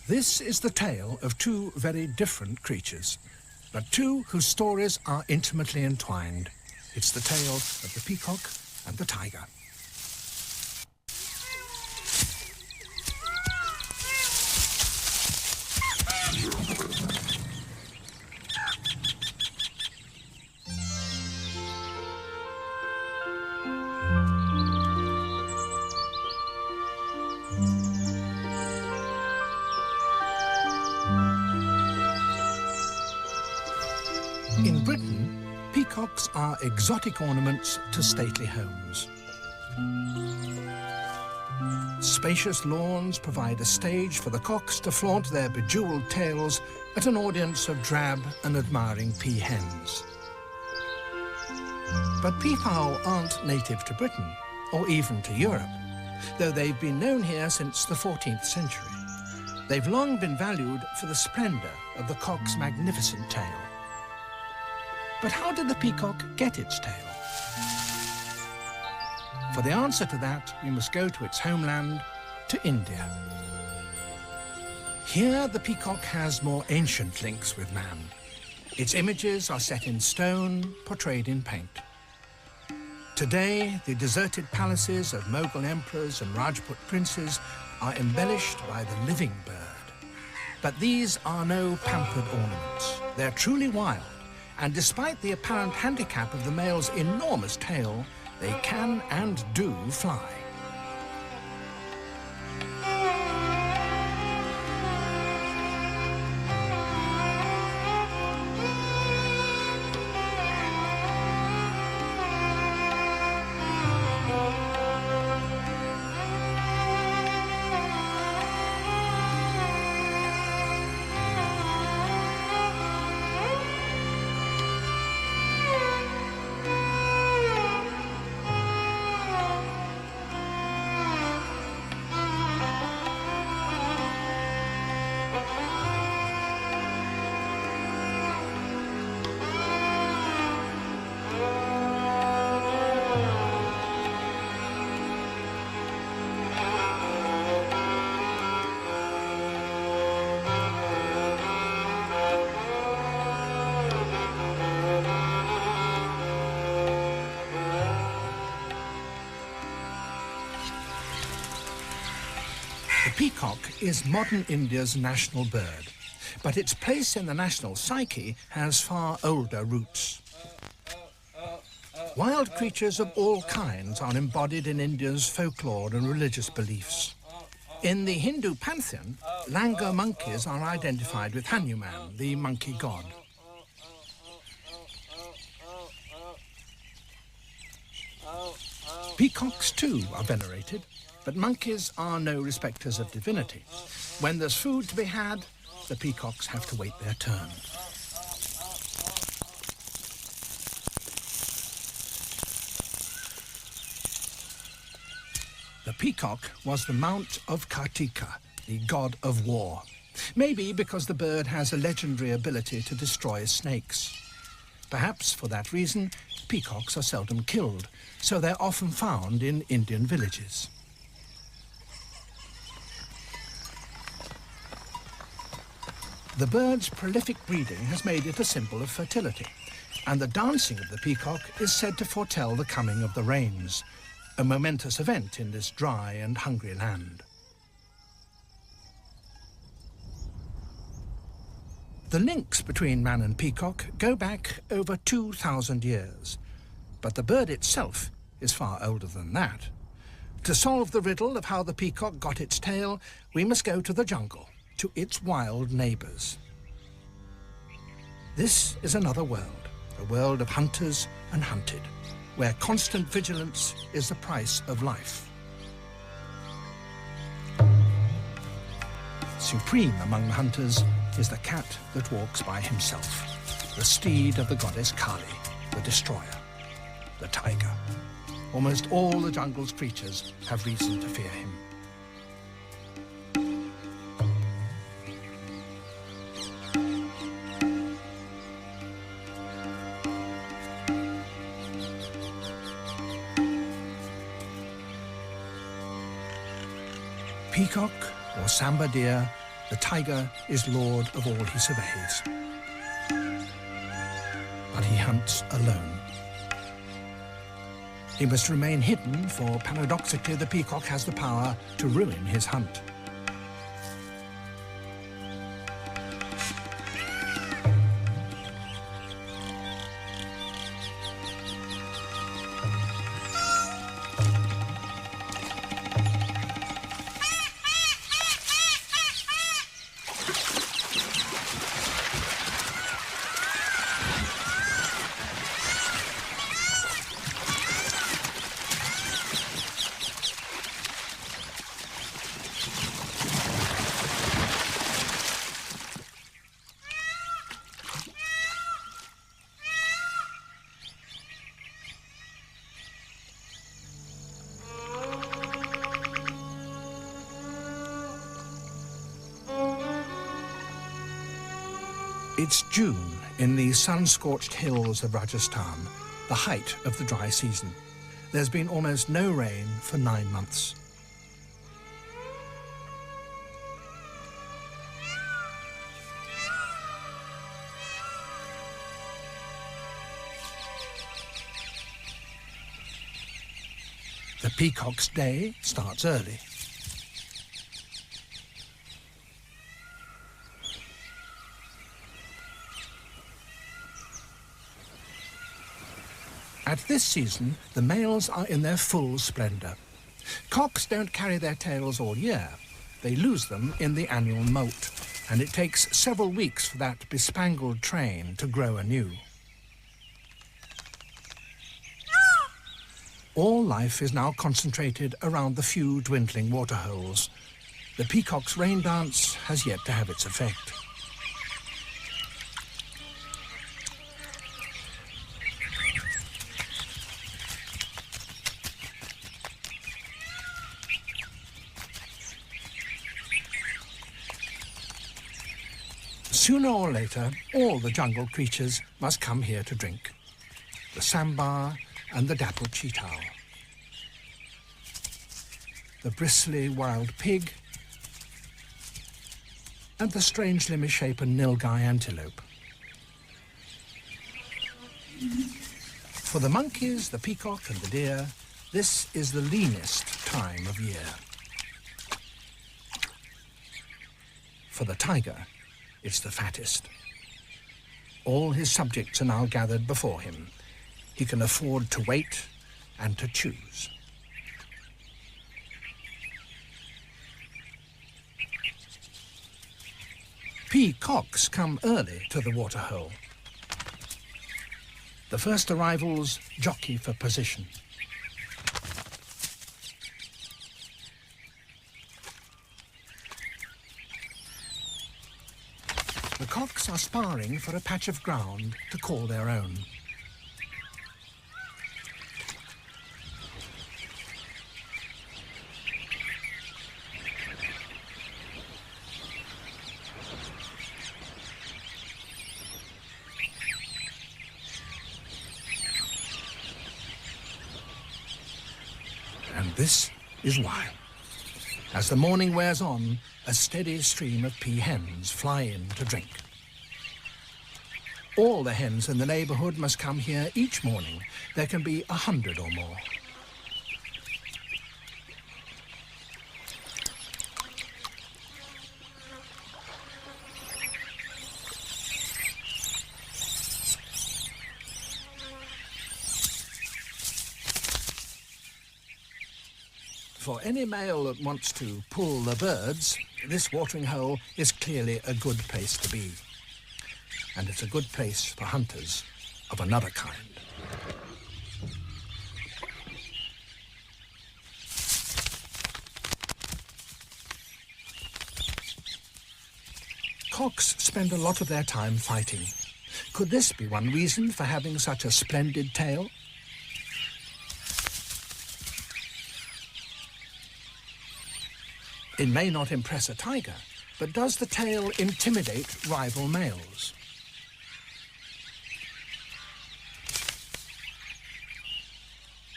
This is the tale of two very different creatures, but two whose stories are intimately entwined. It's the tale of the peacock and the tiger. In Britain, peacocks are exotic ornaments to stately homes. Spacious lawns provide a stage for the cocks to flaunt their bejeweled tails at an audience of drab and admiring peahens. But peafowl aren't native to Britain, or even to Europe, though they've been known here since the 14th century. They've long been valued for the splendor of the cock's magnificent tail. But how did the peacock get its tail? For the answer to that, we must go to its homeland, to India. Here, the peacock has more ancient links with man. Its images are set in stone, portrayed in paint. Today, the deserted palaces of Mughal emperors and Rajput princes are embellished by the living bird. But these are no pampered ornaments. They're truly wild. And despite the apparent handicap of the male's enormous tail, they can and do fly. The peacock is modern India's national bird, but its place in the national psyche has far older roots. Wild creatures of all kinds are embodied in India's folklore and religious beliefs. In the Hindu pantheon, langur monkeys are identified with Hanuman, the monkey god. Peacocks, too, are venerated, but monkeys are no respecters of divinity. When there's food to be had, the peacocks have to wait their turn. The peacock was the mount of Kartika, the god of war. Maybe because the bird has a legendary ability to destroy snakes. Perhaps for that reason, peacocks are seldom killed, so they're often found in Indian villages. The bird's prolific breeding has made it a symbol of fertility, and the dancing of the peacock is said to foretell the coming of the rains, a momentous event in this dry and hungry land. The links between man and peacock go back over 2,000 years, but the bird itself is far older than that. To solve the riddle of how the peacock got its tail, we must go to the jungle, to its wild neighbors. This is another world, a world of hunters and hunted, where constant vigilance is the price of life. Supreme among the hunters is the cat that walks by himself, the steed of the goddess Kali, the destroyer, the tiger. Almost all the jungle's creatures have reason to fear him. Peacock, or samba deer, The tiger is lord of all he surveys. But he hunts alone. He must remain hidden, for paradoxically the peacock has the power to ruin his hunt. It's June in the sun-scorched hills of Rajasthan, the height of the dry season. There's been almost no rain for 9 months. The peacock's day starts early. At this season, the males are in their full splendour. Cocks don't carry their tails all year. They lose them in the annual moult, and it takes several weeks for that bespangled train to grow anew. All life is now concentrated around the few dwindling waterholes. The peacock's rain dance has yet to have its effect. Sooner or later, all the jungle creatures must come here to drink. The sambar and the dappled cheetah, the bristly wild pig, and the strangely misshapen nilgai antelope. For the monkeys, the peacock and the deer, this is the leanest time of year. For the tiger, it's the fattest. All his subjects are now gathered before him. He can afford to wait and to choose. Peacocks come early to the waterhole. The first arrivals jockey for position. The cocks are sparring for a patch of ground to call their own. And this is why. As the morning wears on, a steady stream of peahens fly in to drink. All the hens in the neighbourhood must come here each morning. There can be 100 or more. For any male that wants to pull the birds, this watering hole is clearly a good place to be. And it's a good place for hunters of another kind. Cocks spend a lot of their time fighting. Could this be one reason for having such a splendid tail? It may not impress a tiger, but does the tail intimidate rival males?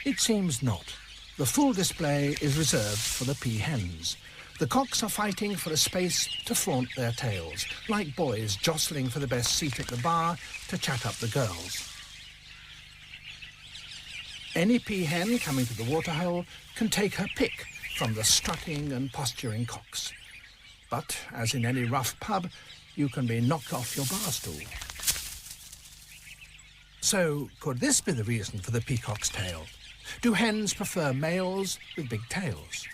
It seems not. The full display is reserved for the peahens. The cocks are fighting for a space to flaunt their tails, like boys jostling for the best seat at the bar to chat up the girls. Any peahen coming to the waterhole can take her pick from the strutting and posturing cocks. But, as in any rough pub, you can be knocked off your bar stool. So, could this be the reason for the peacock's tail? Do hens prefer males with big tails?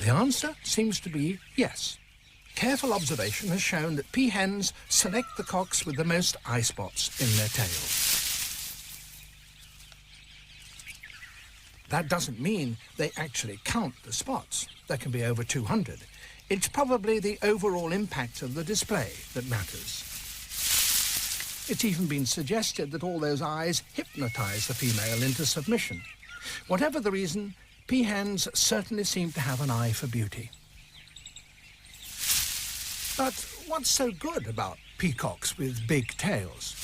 The answer seems to be yes. Careful observation has shown that peahens select the cocks with the most eye spots in their tails. That doesn't mean they actually count the spots. There can be over 200. It's probably the overall impact of the display that matters. It's even been suggested that all those eyes hypnotize the female into submission. Whatever the reason, peahens certainly seem to have an eye for beauty. But what's so good about peacocks with big tails?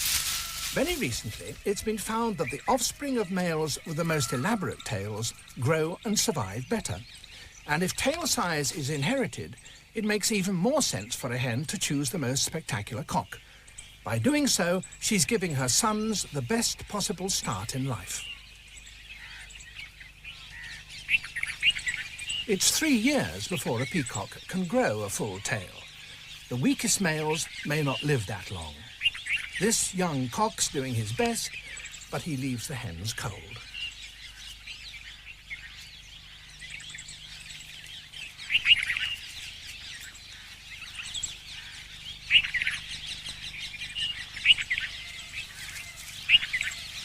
Very recently, it's been found that the offspring of males with the most elaborate tails grow and survive better. And if tail size is inherited, it makes even more sense for a hen to choose the most spectacular cock. By doing so, she's giving her sons the best possible start in life. It's 3 years before a peacock can grow a full tail. The weakest males may not live that long. This young cock's doing his best, but he leaves the hens cold.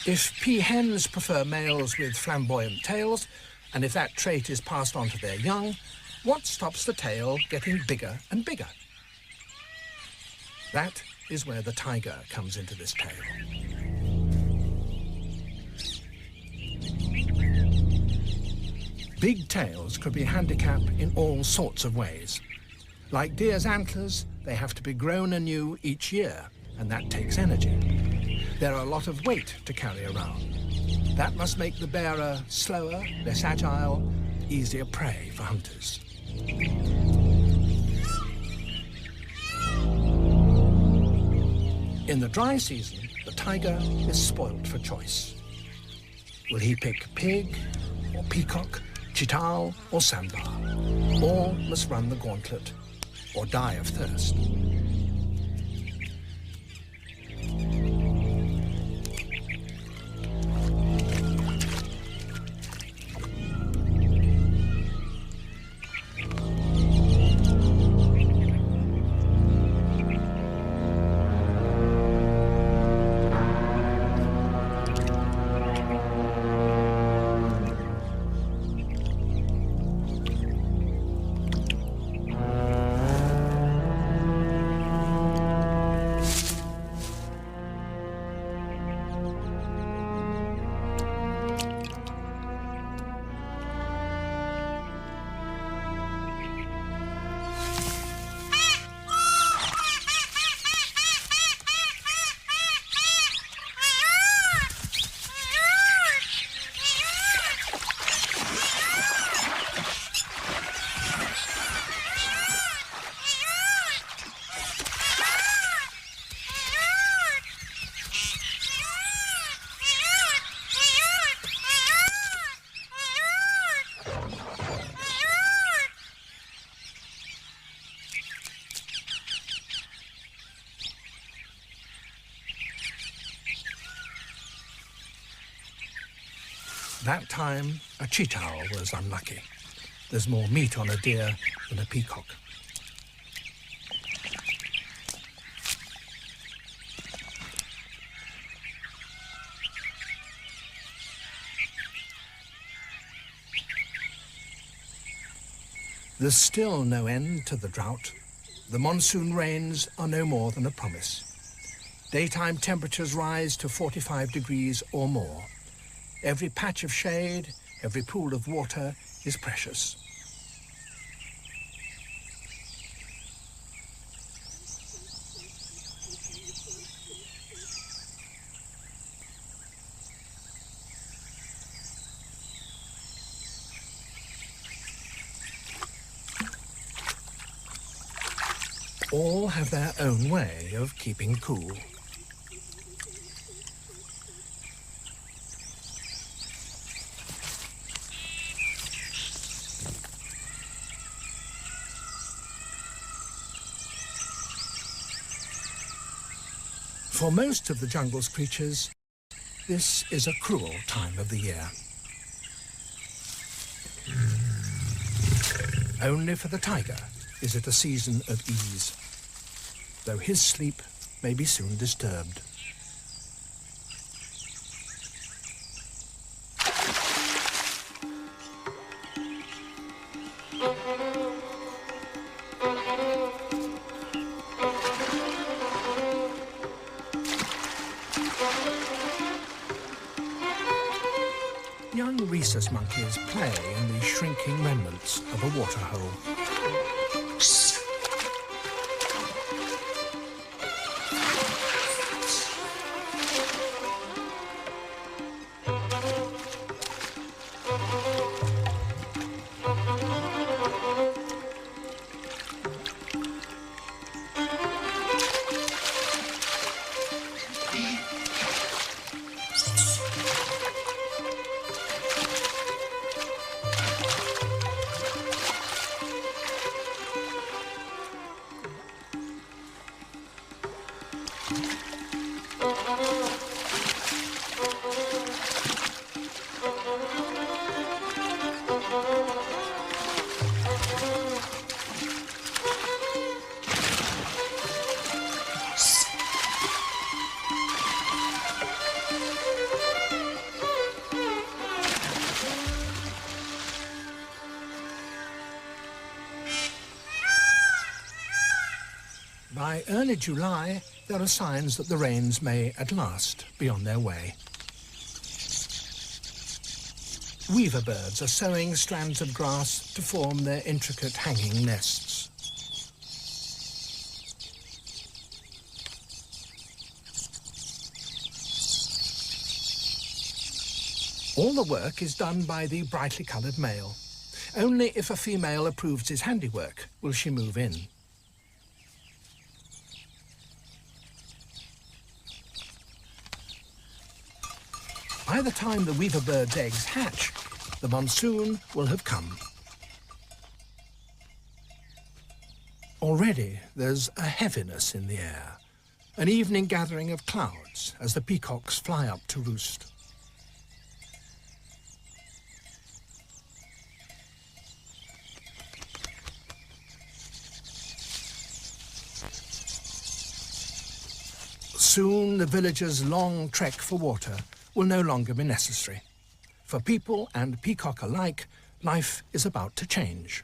If peahens prefer males with flamboyant tails, and if that trait is passed on to their young, what stops the tail getting bigger and bigger? That is where the tiger comes into this tale. Big tails could be a handicap in all sorts of ways. Like deer's antlers, they have to be grown anew each year, and that takes energy. There are a lot of weight to carry around. That must make the bearer slower, less agile, easier prey for hunters. In the dry season, the tiger is spoilt for choice. Will he pick pig, or peacock, chital, or sandbar? All must run the gauntlet, or die of thirst. That time, a chital was unlucky. There's more meat on a deer than a peacock. There's still no end to the drought. The monsoon rains are no more than a promise. Daytime temperatures rise to 45 degrees or more. Every patch of shade, every pool of water is precious. All have their own way of keeping cool. For most of the jungle's creatures, this is a cruel time of the year. Only for the tiger is it a season of ease, though his sleep may be soon disturbed. Young rhesus monkeys play in the shrinking remnants of a waterhole. By early July, there are signs that the rains may at last be on their way. Weaver birds are sowing strands of grass to form their intricate hanging nests. All the work is done by the brightly coloured male. Only if a female approves his handiwork will she move in. By the time the weaver bird's eggs hatch, the monsoon will have come. Already there's a heaviness in the air, an evening gathering of clouds as the peacocks fly up to roost. Soon the villagers' long trek for water will no longer be necessary. For people and peacock alike, life is about to change.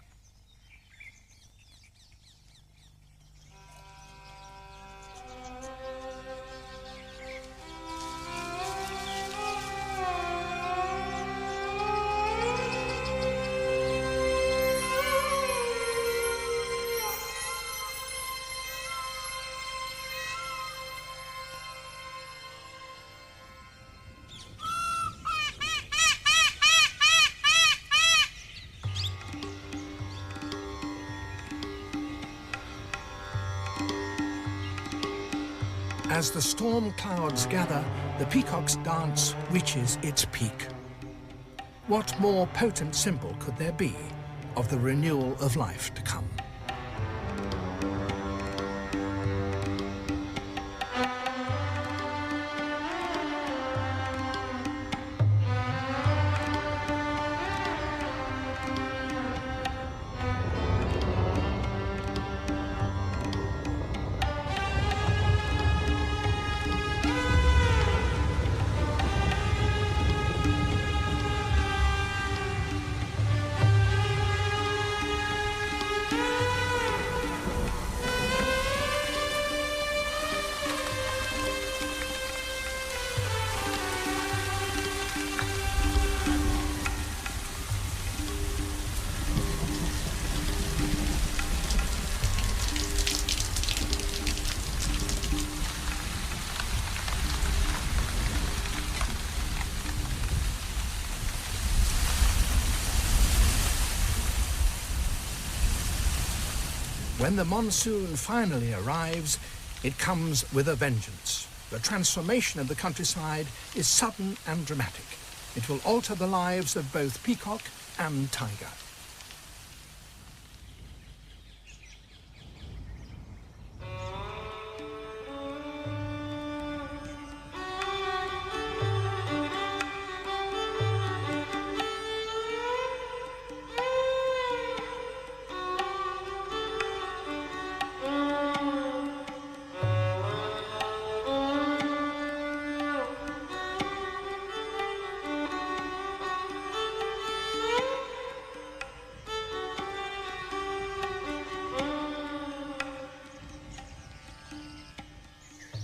As the storm clouds gather, the peacock's dance reaches its peak. What more potent symbol could there be of the renewal of life to come? When the monsoon finally arrives, it comes with a vengeance. The transformation of the countryside is sudden and dramatic. It will alter the lives of both peacock and tiger.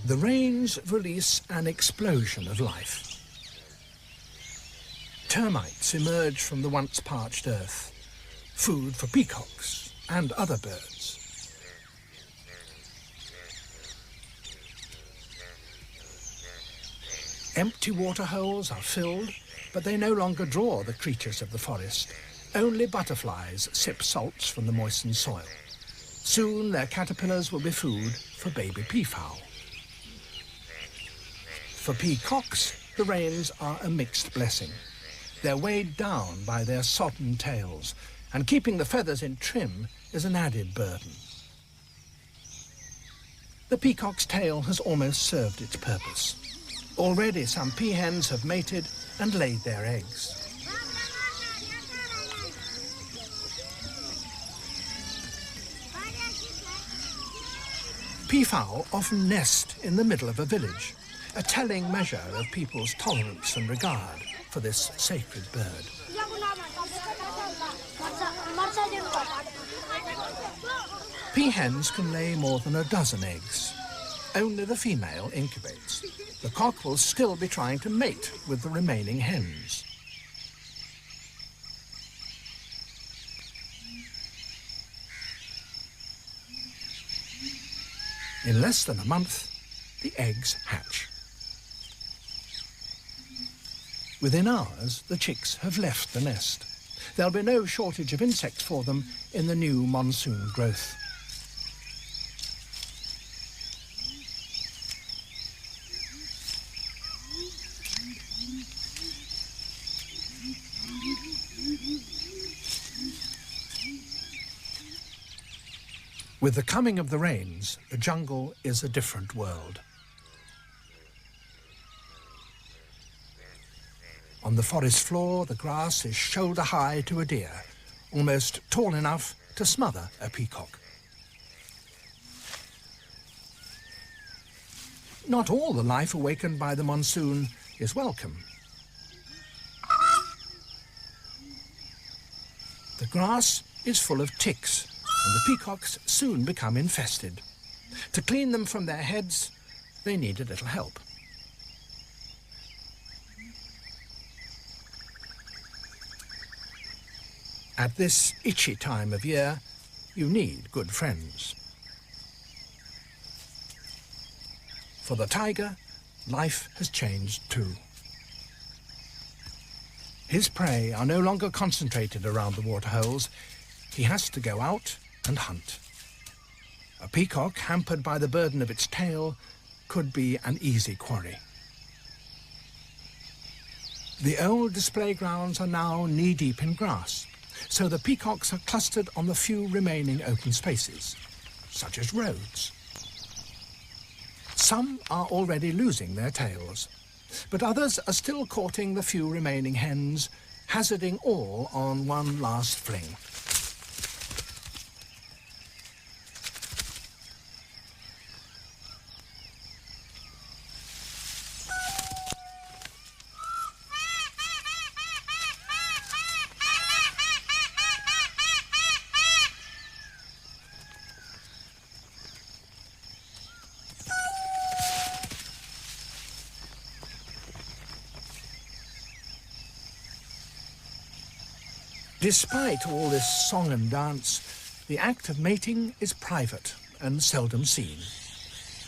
The rains release an explosion of life. Termites emerge from the once parched earth, food for peacocks and other birds. Empty waterholes are filled, but they no longer draw the creatures of the forest. Only butterflies sip salts from the moistened soil. Soon their caterpillars will be food for baby peafowl. For peacocks, the rains are a mixed blessing. They're weighed down by their sodden tails, and keeping the feathers in trim is an added burden. The peacock's tail has almost served its purpose. Already some peahens have mated and laid their eggs. Peafowl often nest in the middle of a village, a telling measure of people's tolerance and regard for this sacred bird. Peahens can lay more than a dozen eggs. Only the female incubates. The cock will still be trying to mate with the remaining hens. In less than a month, the eggs hatch. Within hours, the chicks have left the nest. There'll be no shortage of insects for them in the new monsoon growth. With the coming of the rains, the jungle is a different world. On the forest floor, the grass is shoulder high to a deer, almost tall enough to smother a peacock. Not all the life awakened by the monsoon is welcome. The grass is full of ticks, and the peacocks soon become infested. To clean them from their heads, they need a little help. At this itchy time of year, you need good friends. For the tiger, life has changed too. His prey are no longer concentrated around the waterholes. He has to go out and hunt. A peacock, hampered by the burden of its tail, could be an easy quarry. The old display grounds are now knee-deep in grass, so the peacocks are clustered on the few remaining open spaces, such as roads. Some are already losing their tails, but others are still courting the few remaining hens, hazarding all on one last fling. Despite all this song and dance, the act of mating is private and seldom seen.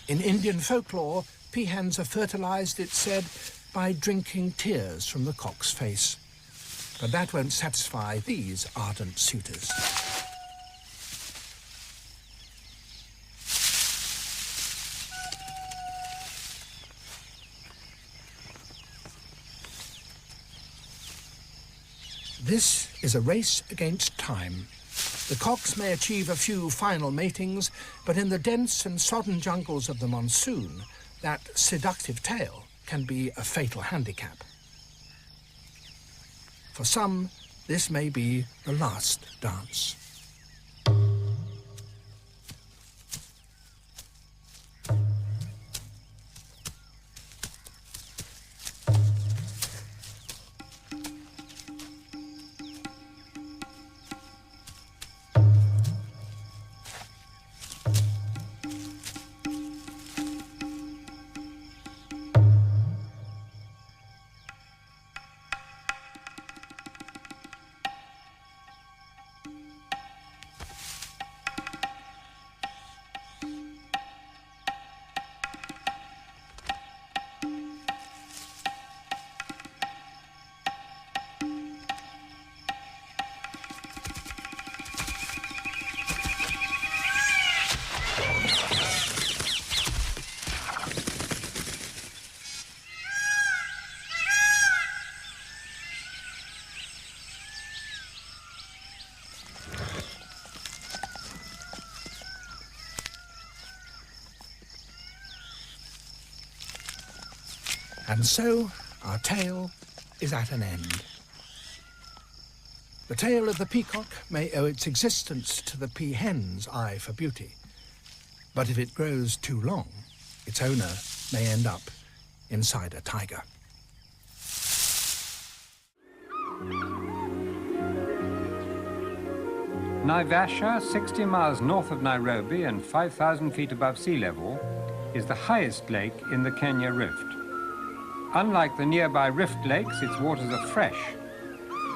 In Indian folklore, peahens are fertilized, it's said, by drinking tears from the cock's face. But that won't satisfy these ardent suitors. This is a race against time. The cocks may achieve a few final matings, but in the dense and sodden jungles of the monsoon, that seductive tail can be a fatal handicap. For some, this may be the last dance. And so, our tale is at an end. The tale of the peacock may owe its existence to the peahen's eye for beauty. But if it grows too long, its owner may end up inside a tiger. Naivasha, 60 miles north of Nairobi and 5,000 feet above sea level, is the highest lake in the Kenya Rift. Unlike the nearby rift lakes, its waters are fresh.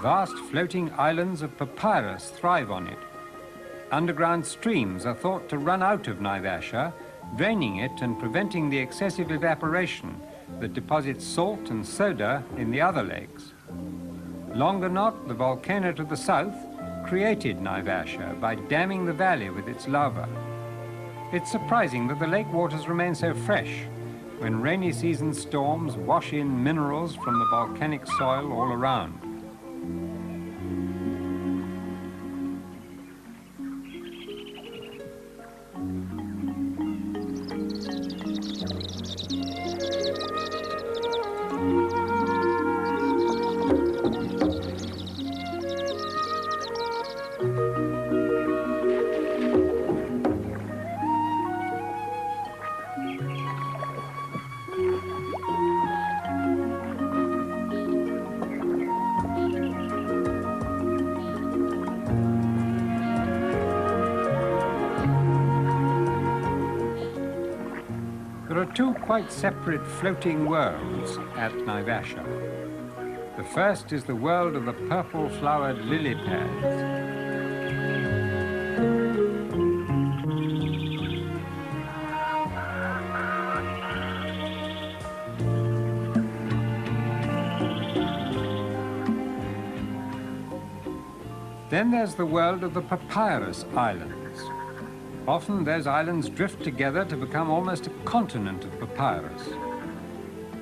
Vast floating islands of papyrus thrive on it. Underground streams are thought to run out of Naivasha, draining it and preventing the excessive evaporation that deposits salt and soda in the other lakes. Longonot, the volcano to the south, created Naivasha by damming the valley with its lava. It's surprising that the lake waters remain so fresh when rainy season storms wash in minerals from the volcanic soil all around. There are two quite separate floating worlds at Naivasha. The first is the world of the purple-flowered lily pads. Then there's the world of the papyrus islands. Often those islands drift together to become almost a continent of papyrus.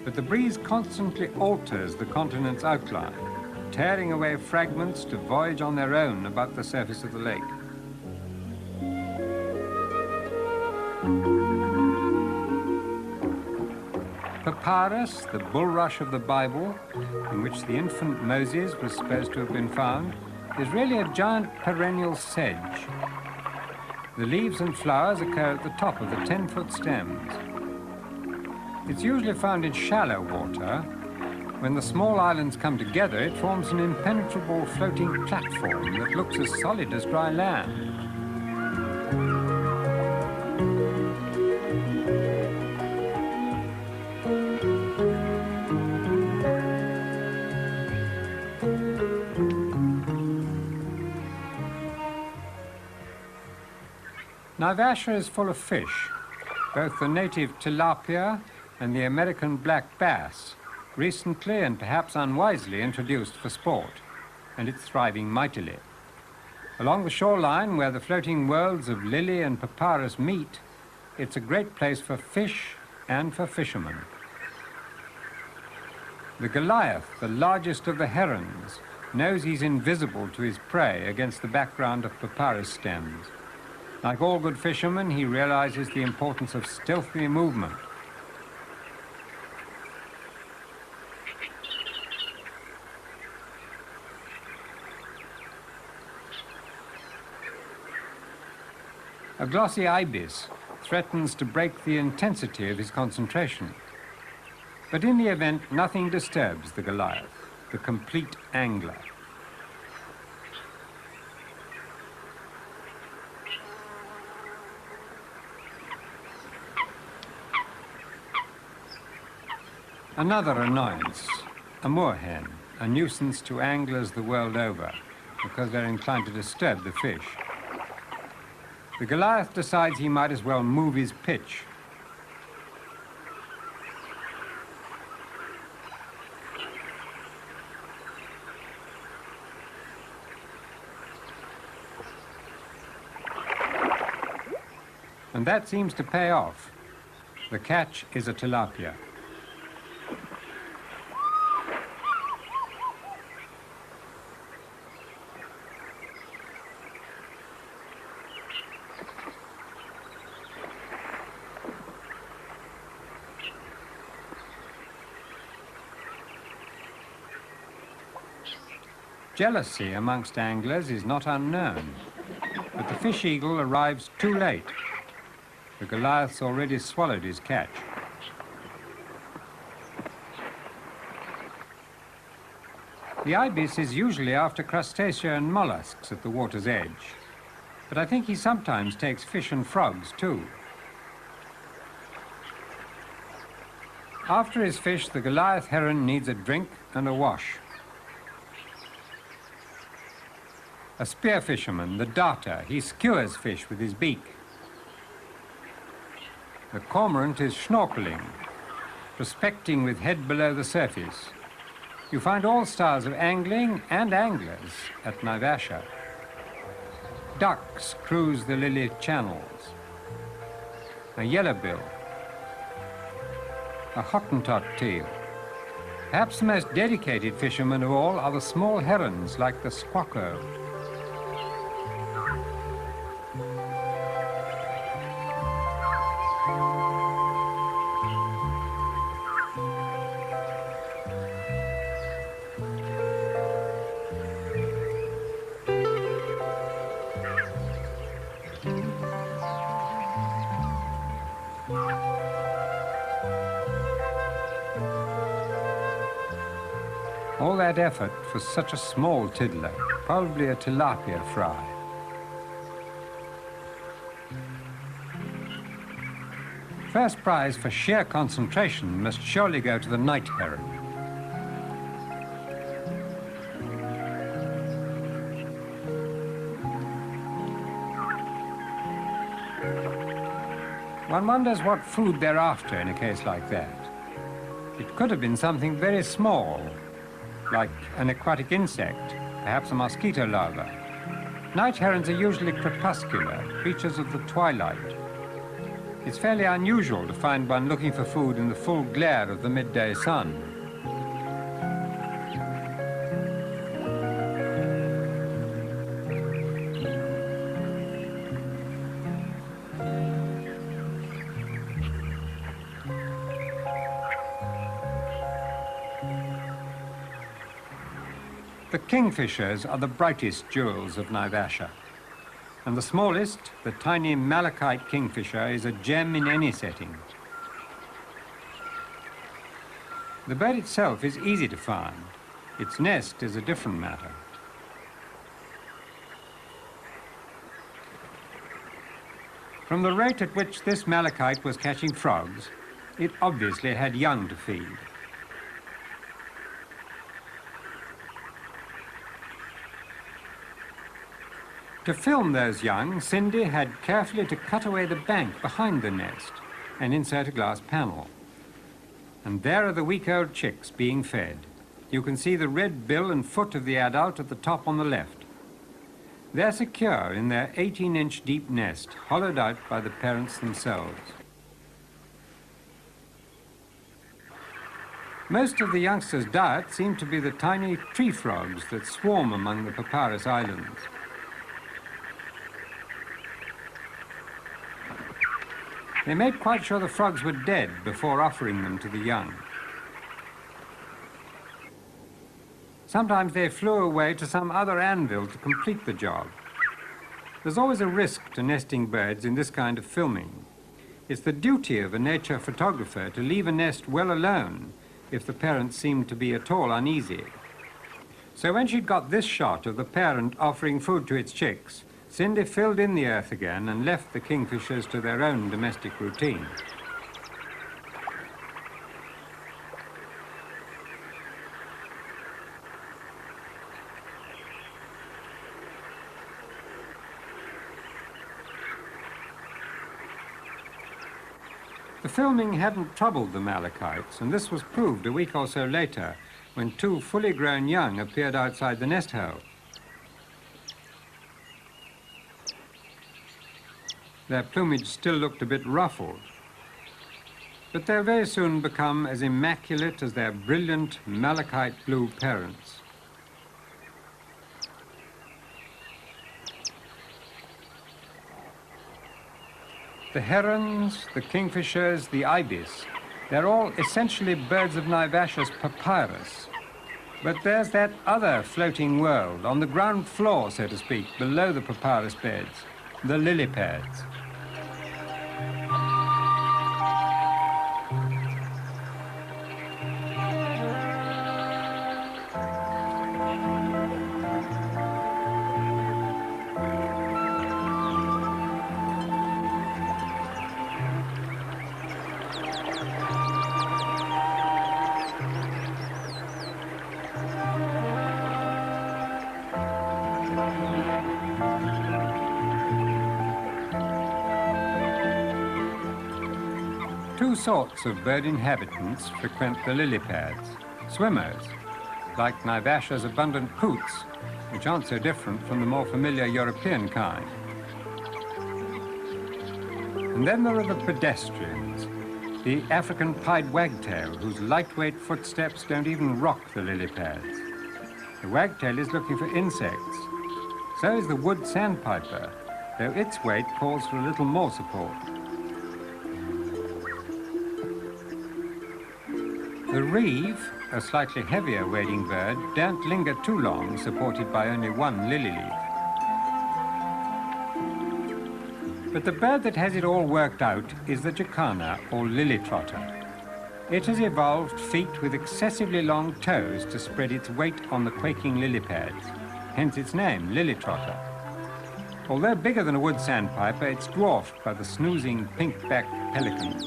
But the breeze constantly alters the continent's outline, tearing away fragments to voyage on their own above the surface of the lake. Papyrus, the bulrush of the Bible, in which the infant Moses was supposed to have been found, is really a giant perennial sedge. The leaves and flowers occur at the top of the 10-foot stems. It's usually found in shallow water. When the small islands come together, it forms an impenetrable floating platform that looks as solid as dry land. Naivasha is full of fish, both the native tilapia and the American black bass, recently and perhaps unwisely introduced for sport, and it's thriving mightily. Along the shoreline, where the floating worlds of lily and papyrus meet, it's a great place for fish and for fishermen. The Goliath, the largest of the herons, knows he's invisible to his prey against the background of papyrus stems. Like all good fishermen, he realizes the importance of stealthy movement. A glossy ibis threatens to break the intensity of his concentration. But in the event, nothing disturbs the Goliath, the complete angler. Another annoyance, a moorhen, a nuisance to anglers the world over because they're inclined to disturb the fish. The Goliath decides he might as well move his pitch. And that seems to pay off. The catch is a tilapia. Jealousy amongst anglers is not unknown, but the fish eagle arrives too late. The Goliath's already swallowed his catch. The ibis is usually after crustacea and mollusks at the water's edge, but I think he sometimes takes fish and frogs too. After his fish, the Goliath heron needs a drink and a wash. A spear fisherman, the darter, he skewers fish with his beak. The cormorant is snorkeling, prospecting with head below the surface. You find all styles of angling and anglers at Naivasha. Ducks cruise the lily channels. A yellowbill, a Hottentot teal. Perhaps the most dedicated fishermen of all are the small herons like the squacco. All that effort for such a small tiddler, probably a tilapia fry. First prize for sheer concentration must surely go to the night heron. One wonders what food they're after in a case like that. It could have been something very small, like an aquatic insect, perhaps a mosquito larva. Night herons are usually crepuscular, creatures of the twilight. It's fairly unusual to find one looking for food in the full glare of the midday sun. The kingfishers are the brightest jewels of Naivasha, and the smallest, the tiny malachite kingfisher, is a gem in any setting. The bird itself is easy to find. Its nest is a different matter. From the rate at which this malachite was catching frogs, it obviously had young to feed. To film those young, Cindy had carefully to cut away the bank behind the nest and insert a glass panel. And there are the week-old chicks being fed. You can see the red bill and foot of the adult at the top on the left. They're secure in their 18-inch deep nest, hollowed out by the parents themselves. Most of the youngsters' diet seemed to be the tiny tree frogs that swarm among the papyrus islands. They made quite sure the frogs were dead before offering them to the young. Sometimes they flew away to some other anvil to complete the job. There's always a risk to nesting birds in this kind of filming. It's the duty of a nature photographer to leave a nest well alone if the parents seem to be at all uneasy. So when she'd got this shot of the parent offering food to its chicks, Cindy filled in the earth again and left the kingfishers to their own domestic routine. The filming hadn't troubled the Malachites, and this was proved a week or so later when two fully grown young appeared outside the nest hole. Their plumage still looked a bit ruffled, but they'll very soon become as immaculate as their brilliant malachite blue parents. The herons, the kingfishers, the ibis, they're all essentially birds of Naivasha's papyrus. But there's that other floating world, on the ground floor, so to speak, below the papyrus beds, the lily pads. Two sorts of bird inhabitants frequent the lily pads. Swimmers, like Naivasha's abundant coots, which aren't so different from the more familiar European kind. And then there are the pedestrians, the African pied wagtail, whose lightweight footsteps don't even rock the lily pads. The wagtail is looking for insects. So is the wood sandpiper, though its weight calls for a little more support. The reeve, a slightly heavier wading bird, don't linger too long, supported by only one lily leaf. But the bird that has it all worked out is the jacana, or lily trotter. It has evolved feet with excessively long toes to spread its weight on the quaking lily pads, hence its name, lily trotter. Although bigger than a wood sandpiper, it's dwarfed by the snoozing pink-backed pelican.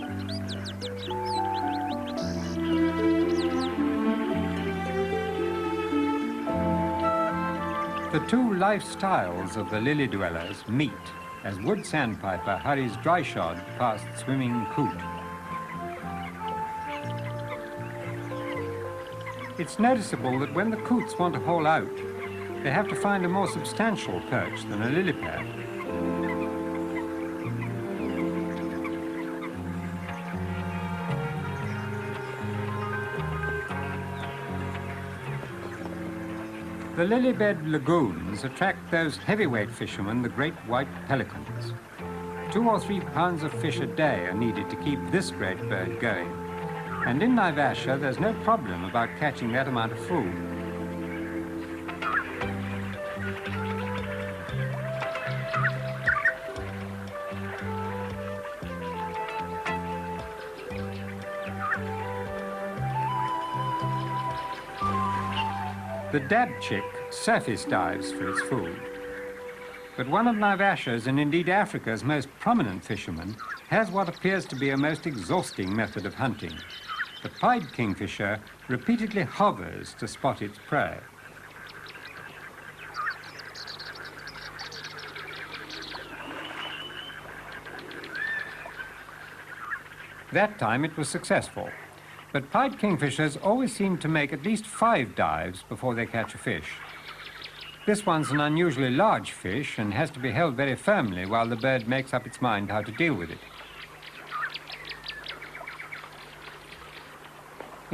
The two lifestyles of the lily dwellers meet as wood sandpiper hurries dryshod past swimming coot. It's noticeable that when the coots want to haul out, they have to find a more substantial perch than a lily pad. The lily-bed lagoons attract those heavyweight fishermen, the great white pelicans. 2 or 3 pounds of fish a day are needed to keep this great bird going. And in Naivasha, there's no problem about catching that amount of food. The dabchick surface dives for its food. But one of Naivasha's, and indeed Africa's, most prominent fishermen has what appears to be a most exhausting method of hunting. The pied kingfisher repeatedly hovers to spot its prey. That time it was successful. But pied kingfishers always seem to make at least 5 dives before they catch a fish. This one's an unusually large fish and has to be held very firmly while the bird makes up its mind how to deal with it.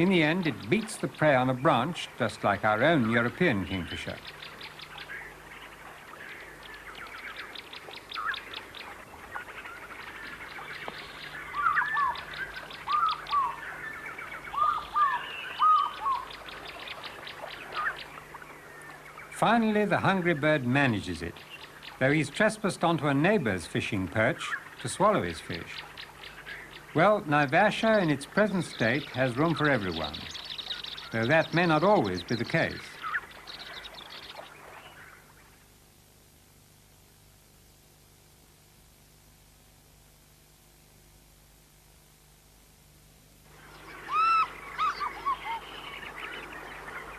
In the end, it beats the prey on a branch, just like our own European kingfisher. Finally, the hungry bird manages it, though he's trespassed onto a neighbour's fishing perch to swallow his fish. Well, Naivasha in its present state has room for everyone, though that may not always be the case.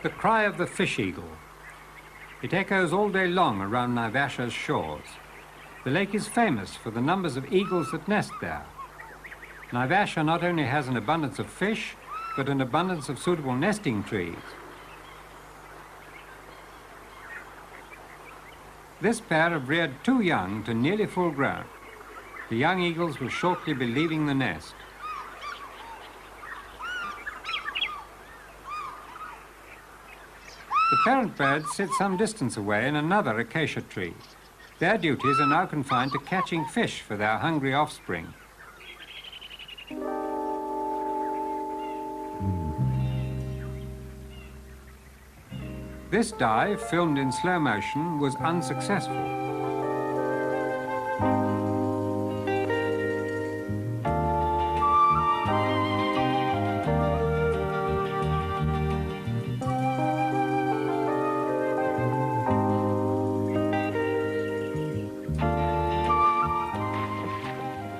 The cry of the fish eagle. It echoes all day long around Naivasha's shores. The lake is famous for the numbers of eagles that nest there. Naivasha not only has an abundance of fish, but an abundance of suitable nesting trees. This pair have reared 2 young to nearly full grown. The young eagles will shortly be leaving the nest. The parent birds sit some distance away in another acacia tree. Their duties are now confined to catching fish for their hungry offspring. This dive, filmed in slow motion, was unsuccessful.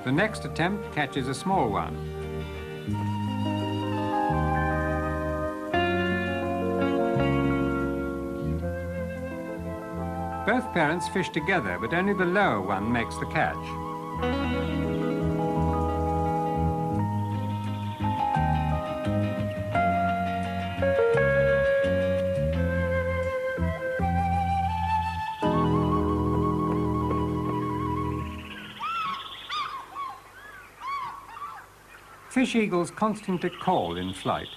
The next attempt catches a small one. Both parents fish together, but only the lower one makes the catch. Fish eagles constantly call in flight.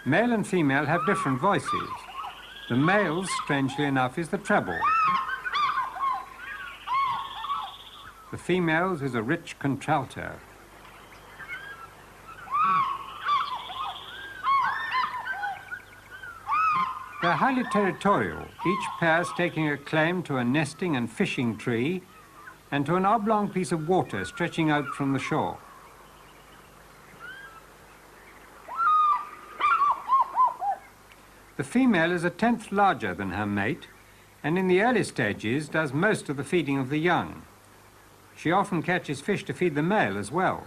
Male and female have different voices. The male's, strangely enough, is the treble. The female's is a rich contralto. They're highly territorial, each pair staking a claim to a nesting and fishing tree and to an oblong piece of water stretching out from the shore. The female is 1/10 larger than her mate, and in the early stages does most of the feeding of the young. She often catches fish to feed the male as well.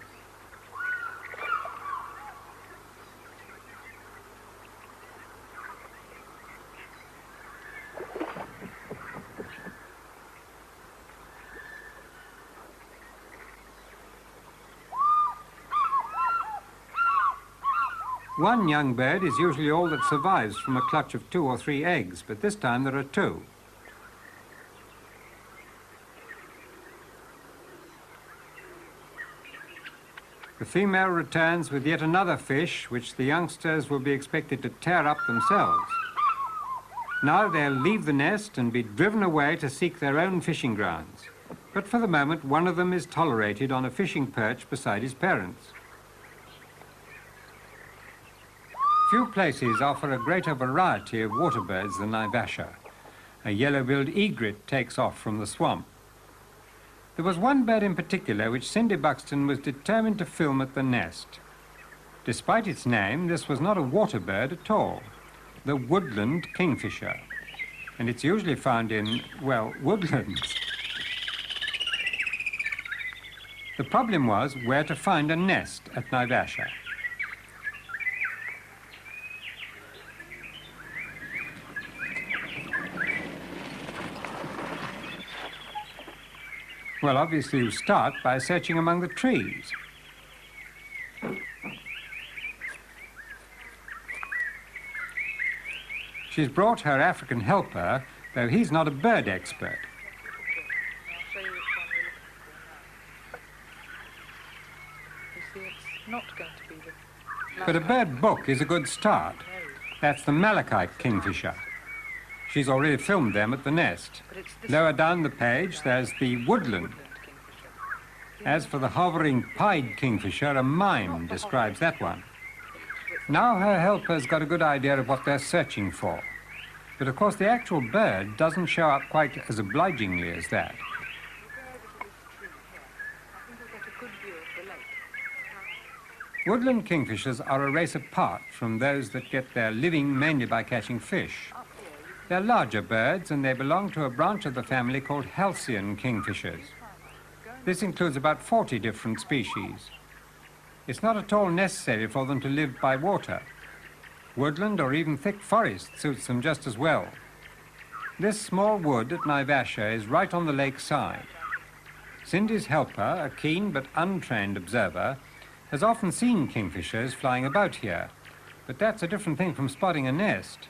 One young bird is usually all that survives from a clutch of 2 or 3 eggs, but this time there are 2. The female returns with yet another fish, which the youngsters will be expected to tear up themselves. Now they'll leave the nest and be driven away to seek their own fishing grounds. But for the moment, one of them is tolerated on a fishing perch beside his parents. Few places offer a greater variety of water birds than Naivasha. A yellow-billed egret takes off from the swamp. There was one bird in particular which Cindy Buxton was determined to film at the nest. Despite its name, this was not a water bird at all, the woodland kingfisher. And it's usually found in, well, woodlands. The problem was where to find a nest at Naivasha. Well, obviously you start by searching among the trees. She's brought her African helper, though he's not a bird expert. I'll show you which one we're looking for now. You see, it's not going to be the But a bird book is a good start. That's the malachite kingfisher. She's already filmed them at the nest. Lower down the page, there's the woodland. As for the hovering pied kingfisher, a mime describes that one. Now her helper's got a good idea of what they're searching for. But of course the actual bird doesn't show up quite as obligingly as that. Woodland kingfishers are a race apart from those that get their living mainly by catching fish. They're larger birds and they belong to a branch of the family called halcyon kingfishers. This includes about 40 different species. It's not at all necessary for them to live by water. Woodland or even thick forest suits them just as well. This small wood at Naivasha is right on the lake side. Cindy's helper, a keen but untrained observer, has often seen kingfishers flying about here, but that's a different thing from spotting a nest.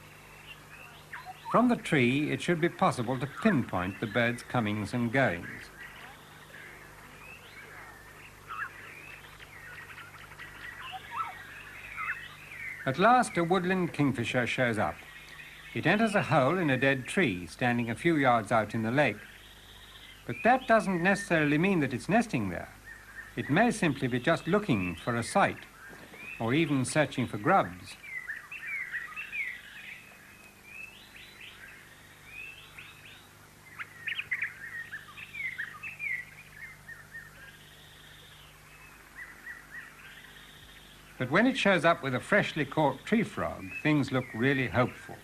From the tree, it should be possible to pinpoint the bird's comings and goings. At last, a woodland kingfisher shows up. It enters a hole in a dead tree, standing a few yards out in the lake. But that doesn't necessarily mean that it's nesting there. It may simply be just looking for a site, or even searching for grubs. But when it shows up with a freshly caught tree frog, things look really hopeful.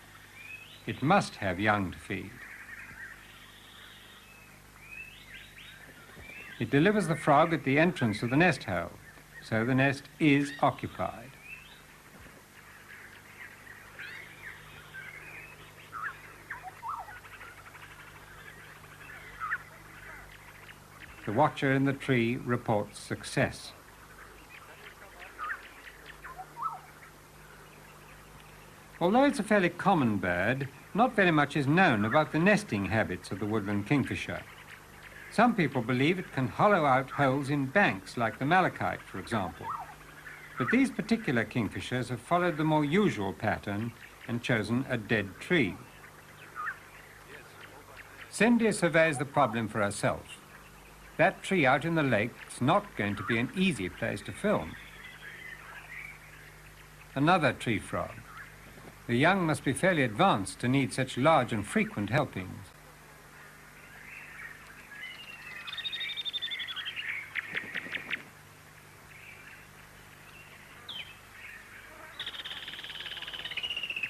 It must have young to feed. It delivers the frog at the entrance of the nest hole, so the nest is occupied. The watcher in the tree reports success. Although it's a fairly common bird, not very much is known about the nesting habits of the woodland kingfisher. Some people believe it can hollow out holes in banks, like the malachite, for example. But these particular kingfishers have followed the more usual pattern and chosen a dead tree. Cindy surveys the problem for herself. That tree out in the lake is not going to be an easy place to film. Another tree frog. The young must be fairly advanced to need such large and frequent helpings.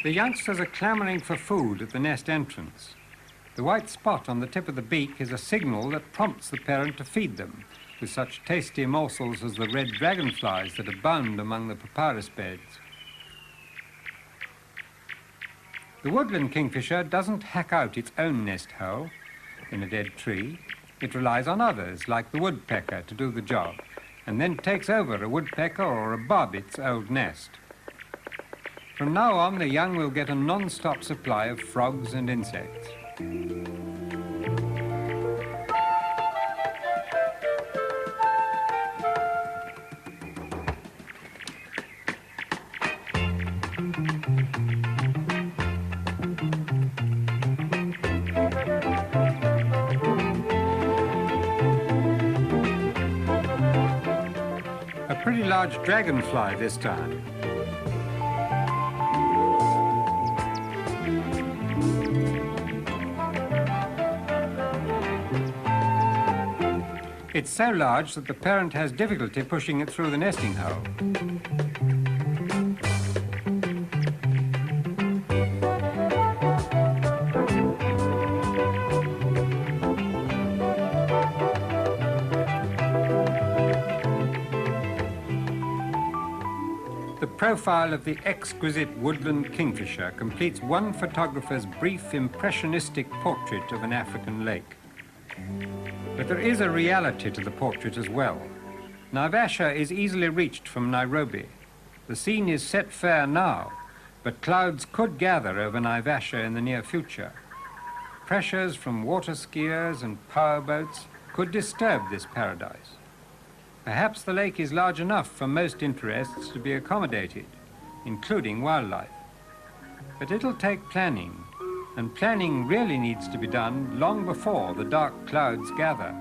The youngsters are clamoring for food at the nest entrance. The white spot on the tip of the beak is a signal that prompts the parent to feed them with such tasty morsels as the red dragonflies that abound among the papyrus beds. The woodland kingfisher doesn't hack out its own nest hole in a dead tree. It relies on others, like the woodpecker, to do the job, and then takes over a woodpecker or a bobit's old nest. From now on, the young will get a non-stop supply of frogs and insects. A pretty large dragonfly this time. It's so large that the parent has difficulty pushing it through the nesting hole. The profile of the exquisite woodland kingfisher completes one photographer's brief impressionistic portrait of an African lake. But there is a reality to the portrait as well. Naivasha is easily reached from Nairobi. The scene is set fair now, but clouds could gather over Naivasha in the near future. Pressures from water skiers and powerboats could disturb this paradise. Perhaps the lake is large enough for most interests to be accommodated, including wildlife. But it'll take planning, and planning really needs to be done long before the dark clouds gather.